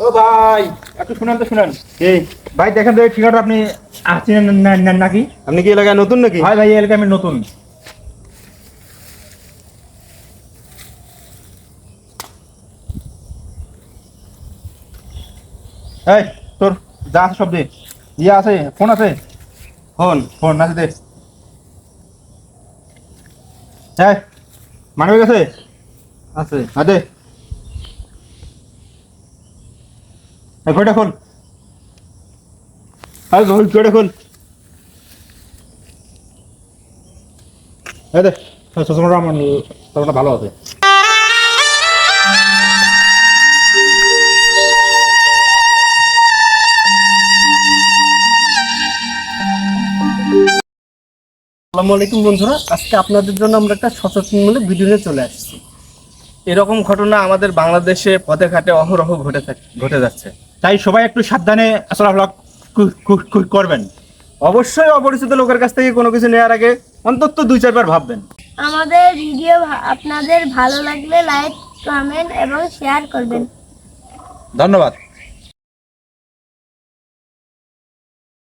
ও ভাই, একটু শুনেন তো শুনেন। এই ভাই দেখেন তো এই ঠিকাটা আপনি আসছেন নাকি? আপনি কি এলাকায় নতুন নাকি? ভাই ভাই এই এলাকায় আমি নতুন। এই তোর যা আছে সব দে। ইয়ে আছে, ফোন আছে? ফোন ফোন আছে দে। হ্যাঁ, মানবে গেছে? আছে। হ্যাঁ দে। এই ঘড়িটা খোল। আরে ঘড়িটা খোল। এই দে, চশমাটা আমার চশমাটা ভালো আছে। আসসালামু আলাইকুম বন্ধুরা, আজকে আপনাদের জন্য আমরা একটা সচেতনমূলক ভিডিও নিয়ে চলে আসছি। এরকম ঘটনা আমাদের বাংলাদেশে পথে ঘাটে অহরহ ঘটে যাচ্ছে। তাই সবাই একটু সাবধানে চলাফেরা করবেন। অবশ্যই অপরিচিত লোকের কাছ থেকে কোনো কিছু নেওয়ার আগে অন্তত 2-4 বার ভাববেন। আমাদের ভিডিও আপনাদের ভালো লাগলে লাইক, কমেন্ট এবং শেয়ার করবেন। ধন্যবাদ।